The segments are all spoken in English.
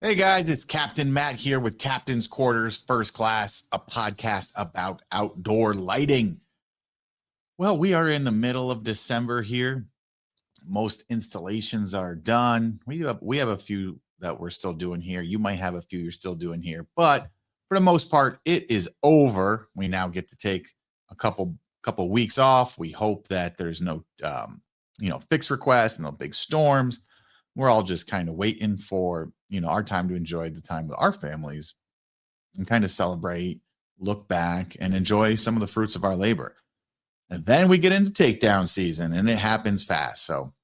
Hey guys, it's Captain Matt here with Captain's Quarters First Class, a podcast about outdoor lighting. Well, we are in the middle of December here. Most installations are done. We have a few that we're still doing here. You might have a few you're still doing here, but for the most part, it is over. We now get to take a couple weeks off. We hope that there's no fix requests, no big storms. We're all just kind of waiting for our time to enjoy the time with our families and kind of celebrate, look back, and enjoy some of the fruits of our labor. And then we get into takedown season, and it happens fast. So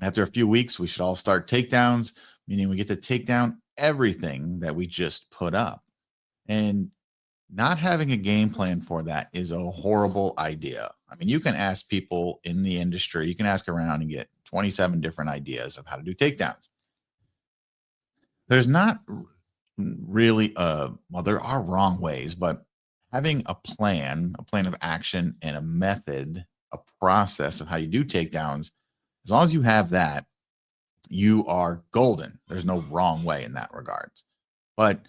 after a few weeks, we should all start takedowns, meaning we get to take down everything that we just put up. And not having a game plan for that is a horrible idea. I mean, you can ask people in the industry, you can ask around and get 27 different ideas of how to do takedowns. There's not really there are wrong ways, but having a plan of action and a method, a process of how you do takedowns, as long as you have that, you are golden. There's no wrong way in that regards. But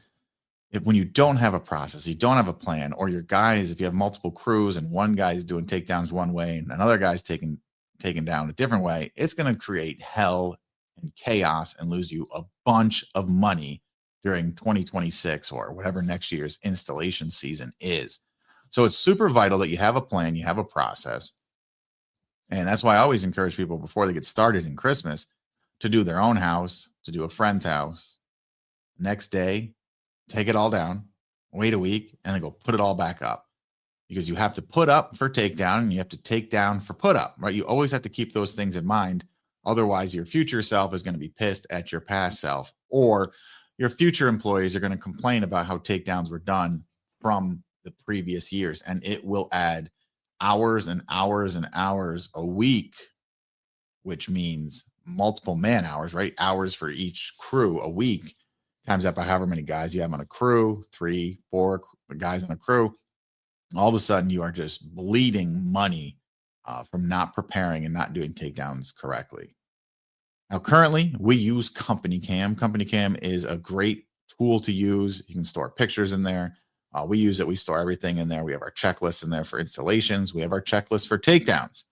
when you don't have a process, you don't have a plan, or your guys, if you have multiple crews and one guy's doing takedowns one way and another guy's taken down a different way, it's going to create hell and chaos and lose you a bunch of money during 2026 or whatever next year's installation season is. So it's super vital that you have a plan, you have a process. And that's why I always encourage people before they get started in Christmas to do their own house, to do a friend's house. Next day, take it all down, wait a week, and then go put it all back up. Because you have to put up for takedown and you have to take down for put up, right? You always have to keep those things in mind. Otherwise, your future self is going to be pissed at your past self, or your future employees are going to complain about how takedowns were done from the previous years. And it will add hours and hours and hours a week, which means multiple man hours, right? Hours for each crew a week. Times that by however many guys you have on a crew, 3, 4 guys on a crew. All of a sudden, you are just bleeding money from not preparing and not doing takedowns correctly. Now, currently, we use CompanyCam. CompanyCam is a great tool to use. You can store pictures in there. We use it. We store everything in there. We have our checklists in there for installations. We have our checklist for takedowns,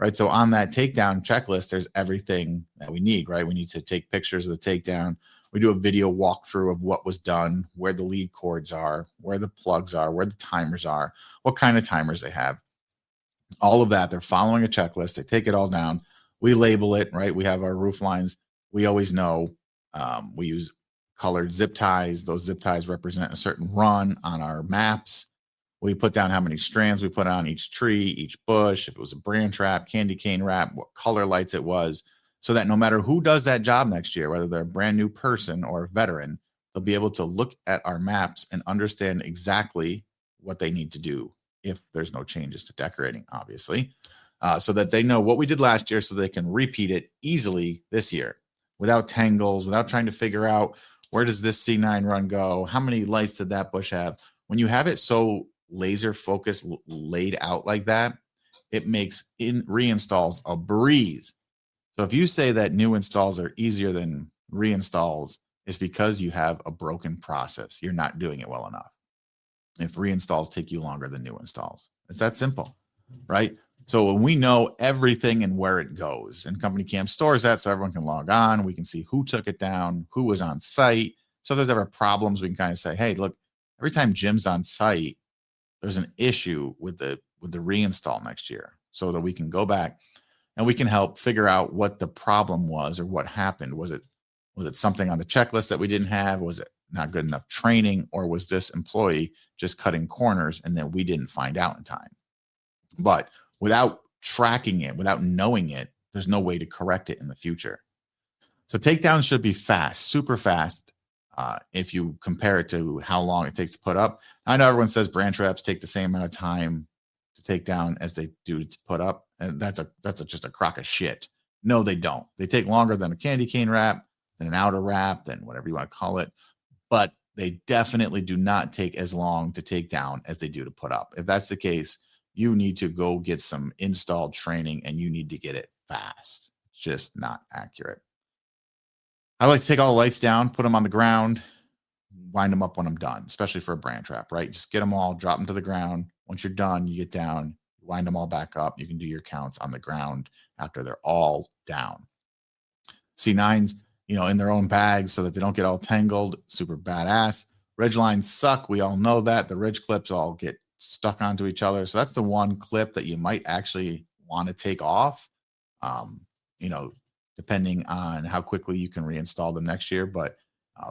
right? So on that takedown checklist, there's everything that we need, right? We need to take pictures of the takedown. We do a video walkthrough of what was done, where the lead cords are, where the plugs are, where the timers are, what kind of timers they have. All of that, they're following a checklist. They take it all down. We label it, right? We have our roof lines. We always know. We use colored zip ties. Those zip ties represent a certain run on our maps. We put down how many strands we put on each tree, each bush, if it was a branch wrap, candy cane wrap, what color lights it was, so that no matter who does that job next year, whether they're a brand new person or a veteran, they'll be able to look at our maps and understand exactly what they need to do if there's no changes to decorating, obviously, so that they know what we did last year so they can repeat it easily this year without tangles, without trying to figure out where does this C9 run go? How many lights did that bush have? When you have it so laser focused laid out like that, it makes reinstalls a breeze. So if you say that new installs are easier than reinstalls, it's because you have a broken process. You're not doing it well enough. If reinstalls take you longer than new installs, it's that simple, right? So when we know everything and where it goes, and CompanyCam stores that so everyone can log on, we can see who took it down, who was on site. So if there's ever problems, we can kind of say, hey, look, every time Jim's on site, there's an issue with the reinstall next year, so that we can go back and we can help figure out what the problem was or what happened. Was it something on the checklist that we didn't have? Was it not good enough training? Or was this employee just cutting corners and then we didn't find out in time? But without tracking it, without knowing it, there's no way to correct it in the future. So takedowns should be fast, super fast. If you compare it to how long it takes to put up. I know everyone says branch wraps take the same amount of time to take down as they do to put up. And that's just a crock of shit. No, they don't. They take longer than a candy cane wrap, than an outer wrap, than whatever you want to call it. But they definitely do not take as long to take down as they do to put up. If that's the case, you need to go get some installed training and you need to get it fast. It's just not accurate. I like to take all the lights down, put them on the ground, wind them up when I'm done, especially for a branch wrap, right? Just get them all, drop them to the ground. Once you're done, you get down, wind them all back up. You can do your counts on the ground after they're all down. C9s, in their own bags so that they don't get all tangled. Super badass. Ridge lines suck. We all know that. The ridge clips all get stuck onto each other. So that's the one clip that you might actually want to take off. You know, depending on how quickly you can reinstall them next year. But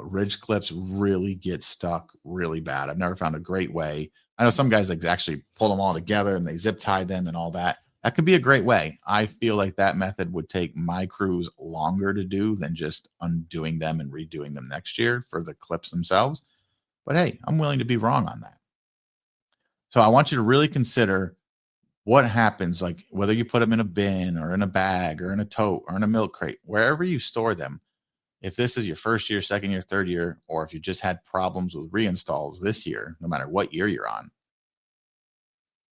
ridge clips really get stuck really bad. I've never found a great way. I know some guys like actually pull them all together and they zip tie them and all that. That could be a great way. I feel like that method would take my crews longer to do than just undoing them and redoing them next year for the clips themselves. But hey, I'm willing to be wrong on that. So I want you to really consider what happens, like whether you put them in a bin or in a bag or in a tote or in a milk crate, wherever you store them. If this is your first year, second year, third year, or if you just had problems with reinstalls this year, no matter what year you're on,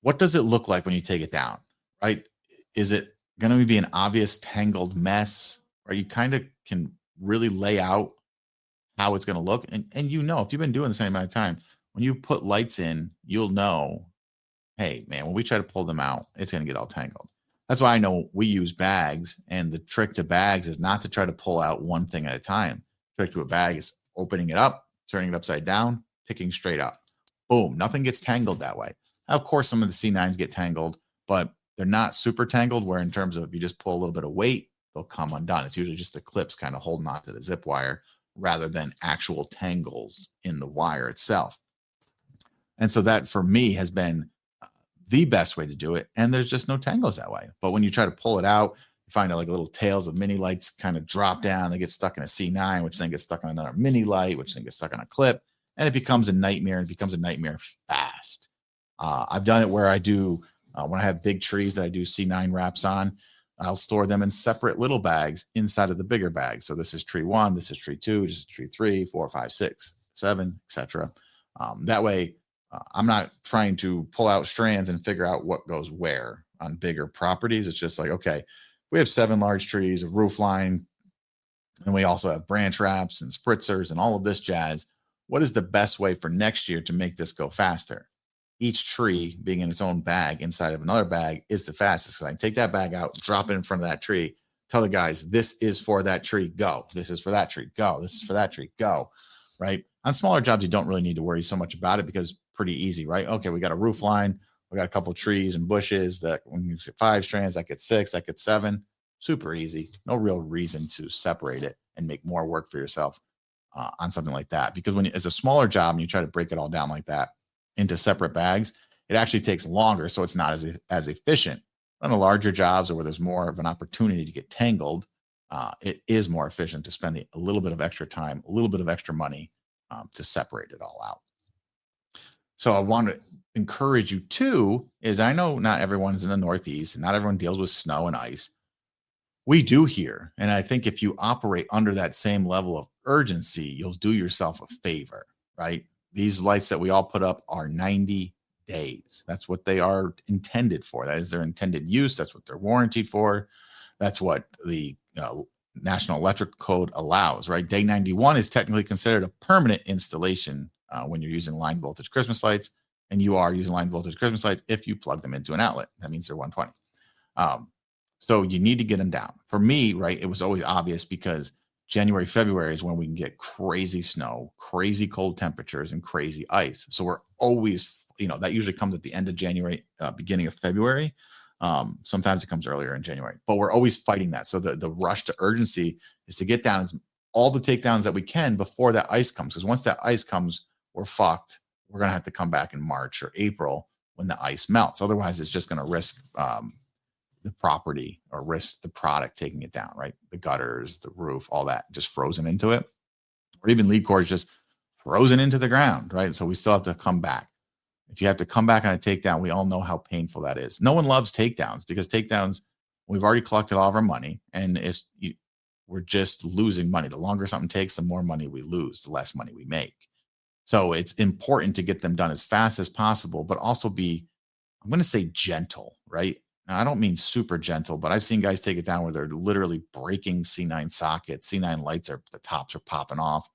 what does it look like when you take it down, right? Is it going to be an obvious tangled mess, or you kind of can really lay out how it's going to look? And if you've been doing the same amount of time, when you put lights in, you'll know, hey, man, when we try to pull them out, it's going to get all tangled. That's why I know we use bags, and the trick to bags is not to try to pull out one thing at a time. The trick to a bag is opening it up, turning it upside down, picking straight up. Boom, nothing gets tangled that way. Now, of course, some of the C9s get tangled, but they're not super tangled, where in terms of if you just pull a little bit of weight, they'll come undone. It's usually just the clips kind of holding on to the zip wire rather than actual tangles in the wire itself. And so that for me has been the best way to do it. And there's just no tangles that way. But when you try to pull it out, you find out like little tails of mini lights kind of drop down. They get stuck in a C9, which then gets stuck on another mini light, which then gets stuck on a clip. And it becomes a nightmare, and it becomes a nightmare fast. I've done it where I do, when I have big trees that I do C9 wraps on, I'll store them in separate little bags inside of the bigger bag. So this is tree 1, this is tree 2, this is tree 3, 4, 5, 6, 7, etc. That way, I'm not trying to pull out strands and figure out what goes where on bigger properties. It's just like, okay, we have 7 large trees, a roof line, and we also have branch wraps and spritzers and all of this jazz. What is the best way for next year to make this go faster? Each tree being in its own bag inside of another bag is the fastest. I can take that bag out, drop it in front of that tree, tell the guys, this is for that tree, go. This is for that tree, go. This is for that tree, go. Right? On smaller jobs, you don't really need to worry so much about it because pretty easy, right? Okay, we got a roof line, we got a couple of trees and bushes that when you get 5 strands, that gets 6, that gets 7. Super easy. No real reason to separate it and make more work for yourself on something like that. Because when it's a smaller job and you try to break it all down like that into separate bags, it actually takes longer, so it's not as efficient. On the larger jobs or where there's more of an opportunity to get tangled, it is more efficient to spend a little bit of extra time, a little bit of extra money to separate it all out. So I want to encourage you too, is I know not everyone's in the Northeast and not everyone deals with snow and ice. We do here. And I think if you operate under that same level of urgency, you'll do yourself a favor, right? These lights that we all put up are 90 days. That's what they are intended for. That is their intended use. That's what they're warranted for. That's what the National Electric Code allows, right? Day 91 is technically considered a permanent installation when you're using line voltage Christmas lights, and you are using line voltage Christmas lights if you plug them into an outlet. That means they're 120. So you need to get them down. For me, right, it was always obvious because January, February is when we can get crazy snow, crazy cold temperatures, and crazy ice. So we're always, that usually comes at the end of January, beginning of February. Sometimes it comes earlier in January, but we're always fighting that. So the rush to urgency is to get down all the takedowns that we can before that ice comes. Because once that ice comes, we're fucked. We're going to have to come back in March or April when the ice melts. Otherwise, it's just going to risk the property or risk the product taking it down, right? The gutters, the roof, all that just frozen into it. Or even lead cord just frozen into the ground, right? So we still have to come back. If you have to come back on a takedown, we all know how painful that is. No one loves takedowns because takedowns, we've already collected all of our money and we're just losing money. The longer something takes, the more money we lose, the less money we make. So it's important to get them done as fast as possible, but also be, I'm going to say gentle, right? Now, I don't mean super gentle, but I've seen guys take it down where they're literally breaking C9 sockets. C9 lights are the tops are popping off.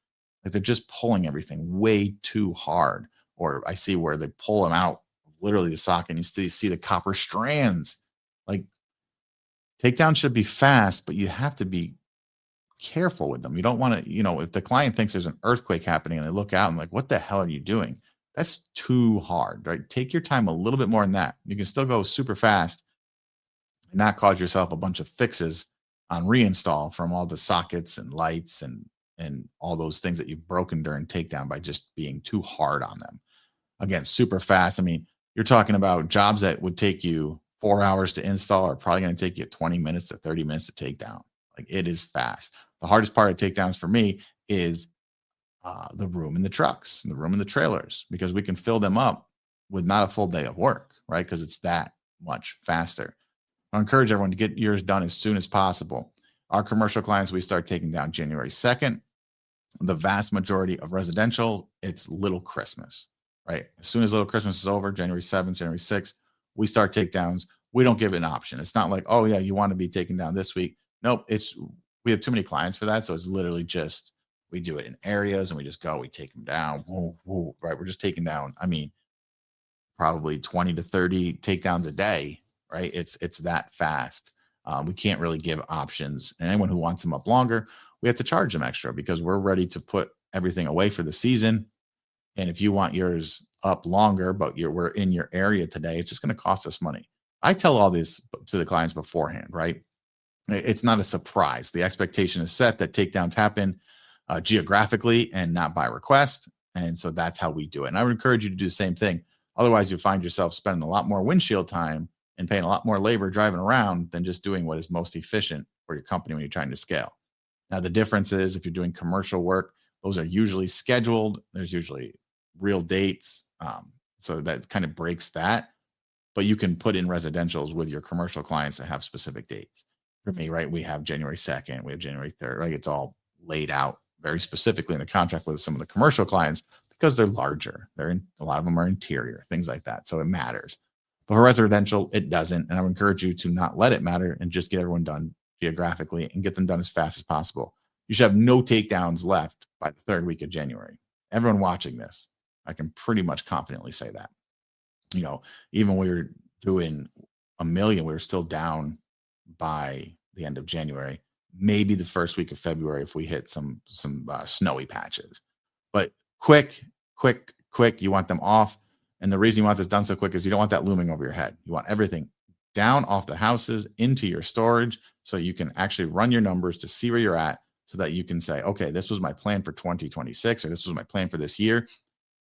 Like they're just pulling everything way too hard. Or I see where they pull them out, literally the socket, and you still see the copper strands. Like takedown should be fast, but you have to be careful with them. You don't want to, if the client thinks there's an earthquake happening and they look out and like, what the hell are you doing? That's too hard, right? Take your time a little bit more than that. You can still go super fast and not cause yourself a bunch of fixes on reinstall from all the sockets and lights and all those things that you've broken during takedown by just being too hard on them. Again, super fast. I mean, you're talking about jobs that would take you 4 hours to install are probably going to take you 20 minutes to 30 minutes to take down. Like it is fast. The hardest part of takedowns for me is the room in the trucks and the room in the trailers, because we can fill them up with not a full day of work, right? Because it's that much faster. I encourage everyone to get yours done as soon as possible. Our commercial clients, we start taking down January 2nd. The vast majority of residential, it's Little Christmas, right? As soon as Little Christmas is over, January 7th, January 6th, we start takedowns. We don't give it an option. It's not like, oh yeah, you want to be taken down this week. Nope. We have too many clients for that. So it's literally just, we do it in areas and we just go, we take them down. Whoa, whoa, right. We're just taking down, I mean, probably 20 to 30 takedowns a day, right? It's that fast. We can't really give options. And anyone who wants them up longer, we have to charge them extra because we're ready to put everything away for the season. And if you want yours up longer, but we're in your area today, it's just going to cost us money. I tell all this to the clients beforehand, right? It's not a surprise. The expectation is set that takedowns happen geographically and not by request. And so that's how we do it. And I would encourage you to do the same thing. Otherwise, you find yourself spending a lot more windshield time and paying a lot more labor driving around than just doing what is most efficient for your company when you're trying to scale. Now, the difference is if you're doing commercial work, those are usually scheduled. There's usually real dates. So that kind of breaks that. But you can put in residentials with your commercial clients that have specific dates. For me, right, we have January 2nd, we have January 3rd. Like it's all laid out very specifically in the contract with some of the commercial clients because they're larger. A lot of them are interior, things like that. So it matters. But for residential, it doesn't. And I would encourage you to not let it matter and just get everyone done geographically and get them done as fast as possible. You should have no takedowns left by the third week of January. Everyone watching this, I can pretty much confidently say that. Even when we were doing a million, we were still down by the end of January, maybe the first week of February if we hit some snowy patches. But quick, you want them off. And the reason you want this done so quick is you don't want that looming over your head. You want everything down off the houses into your storage so you can actually run your numbers to see where you're at so that you can say, okay, this was my plan for 2026 or this was my plan for this year.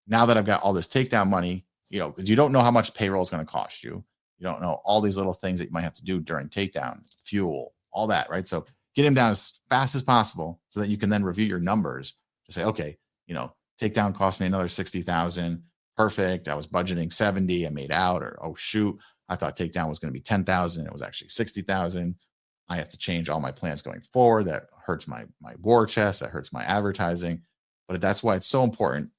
Now that I've got all this takedown money, because you don't know how much payroll is going to cost you. You don't know all these little things that you might have to do during takedown, fuel, all that, right? So get him down as fast as possible so that you can then review your numbers to say, okay, takedown cost me another 60,000. Perfect. I was budgeting 70. I made out, or, oh shoot, I thought takedown was going to be 10,000. It was actually 60,000. I have to change all my plans going forward. That hurts my war chest. That hurts my advertising. But that's why it's so important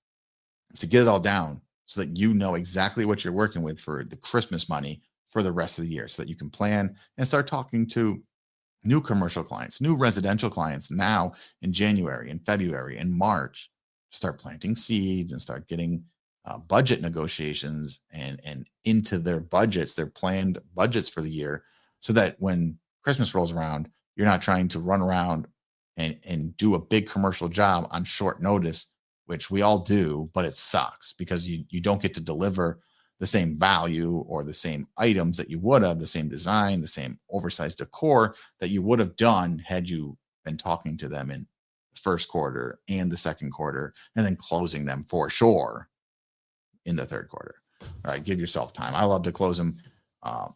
to get it all down so that you know exactly what you're working with for the Christmas money for the rest of the year so that you can plan and start talking to new commercial clients, new residential clients now in January and February and March. Start planting seeds and start getting budget negotiations and into their budgets, their planned budgets for the year, so that when Christmas rolls around, you're not trying to run around and do a big commercial job on short notice, which we all do, but it sucks because you don't get to deliver the same value or the same items that you would have, the same design, the same oversized decor that you would have done had you been talking to them in the first quarter and the second quarter, and then closing them for sure in the third quarter. All right, give yourself time. I love to close them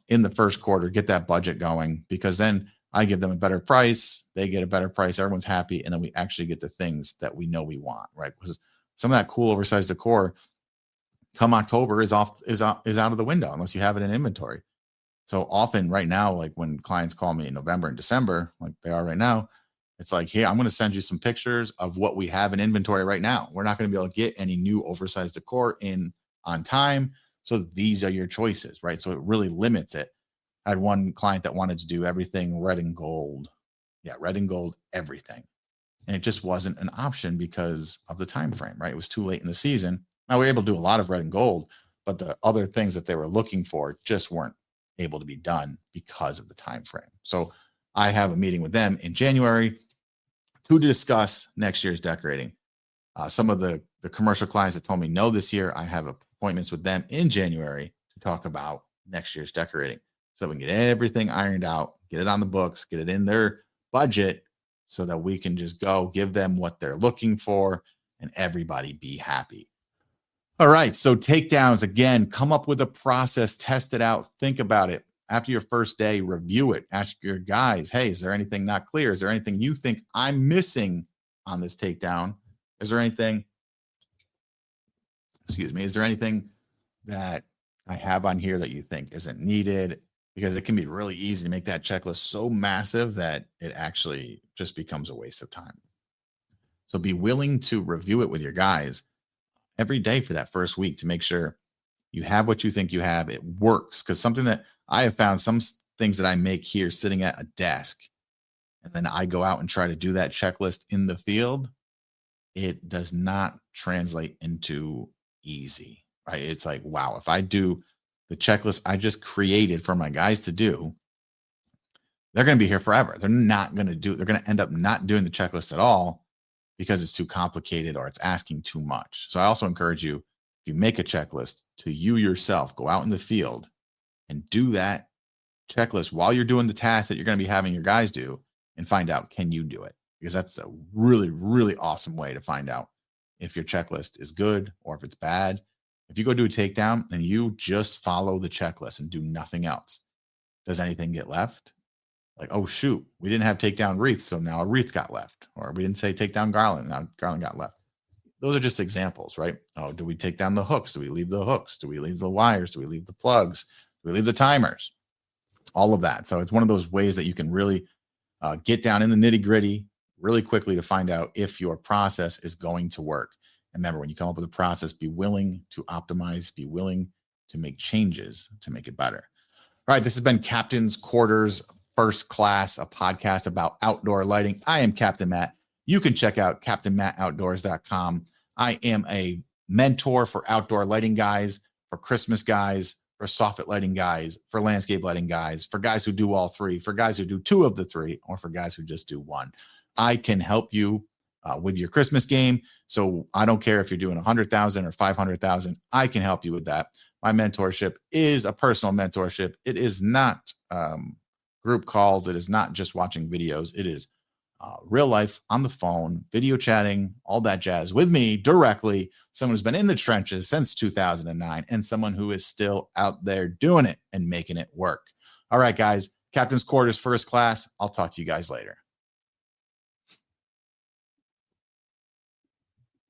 in the first quarter, get that budget going, because then I give them a better price, they get a better price, everyone's happy, and then we actually get the things that we know we want, right? Because some of that cool oversized decor come October is out of the window unless you have it in inventory. So often right now, like when clients call me in November and December, like they are right now, it's like, hey, I'm going to send you some pictures of what we have in inventory right now. We're not going to be able to get any new oversized decor in on time. So these are your choices, right? So it really limits it. I had one client that wanted to do everything red and gold. Yeah, red and gold, everything. And it just wasn't an option because of the time frame, right? It was too late in the season. Now we were able to do a lot of red and gold, but the other things that they were looking for just weren't able to be done because of the time frame. So I have a meeting with them in January to discuss next year's decorating. Some of the commercial clients that told me no this year, I have appointments with them in January to talk about next year's decorating, so we can get everything ironed out, get it on the books, get it in their budget, so that we can just go give them what they're looking for and everybody be happy. All right. So takedowns, again, come up with a process, test it out, think about it. After your first day, review it. Ask your guys, hey, is there anything not clear? Is there anything you think I'm missing on this takedown? Is there anything, is there anything that I have on here that you think isn't needed? Because it can be really easy to make that checklist so massive that it actually just becomes a waste of time. So be willing to review it with your guys every day for that first week to make sure you have what you think you have. It works. Because something that I have found, some things that I make here sitting at a desk, and then I go out and try to do that checklist in the field, it does not translate into easy, right? It's like, wow, if I do the checklist I just created for my guys to do, they're going to be here forever. They're going to end up not doing the checklist at all because it's too complicated or it's asking too much. So I also encourage you, if you make a checklist, to you yourself, go out in the field and do that checklist while you're doing the task that you're going to be having your guys do, and find out, can you do it? Because that's a really, really awesome way to find out if your checklist is good or if it's bad. If you go do a takedown and you just follow the checklist and do nothing else, does anything get left? Like, oh, shoot, we didn't have takedown wreath, so now a wreath got left. Or we didn't say takedown garland, now garland got left. Those are just examples, right? Oh, do we take down the hooks? Do we leave the hooks? Do we leave the wires? Do we leave the plugs? Do we leave the timers? All of that. So it's one of those ways that you can really get down in the nitty gritty really quickly to find out if your process is going to work. And remember, when you come up with a process, be willing to optimize, be willing to make changes to make it better. All right, this has been Captain's Quarters First Class, a podcast about outdoor lighting. I am Captain Matt. You can check out CaptainMattOutdoors.com. I am a mentor for outdoor lighting guys, for Christmas guys, for soffit lighting guys, for landscape lighting guys, for guys who do all three, for guys who do two of the three, or for guys who just do one. I can help you with your Christmas game. So I don't care if you're doing 100,000 or 500,000. I can help you with that. My mentorship is a personal mentorship. It is not group calls. It is not just watching videos. It is real life on the phone, video chatting, all that jazz with me directly. Someone who's been in the trenches since 2009 and someone who is still out there doing it and making it work. All right, guys, Captain's Quarters First Class. I'll talk to you guys later.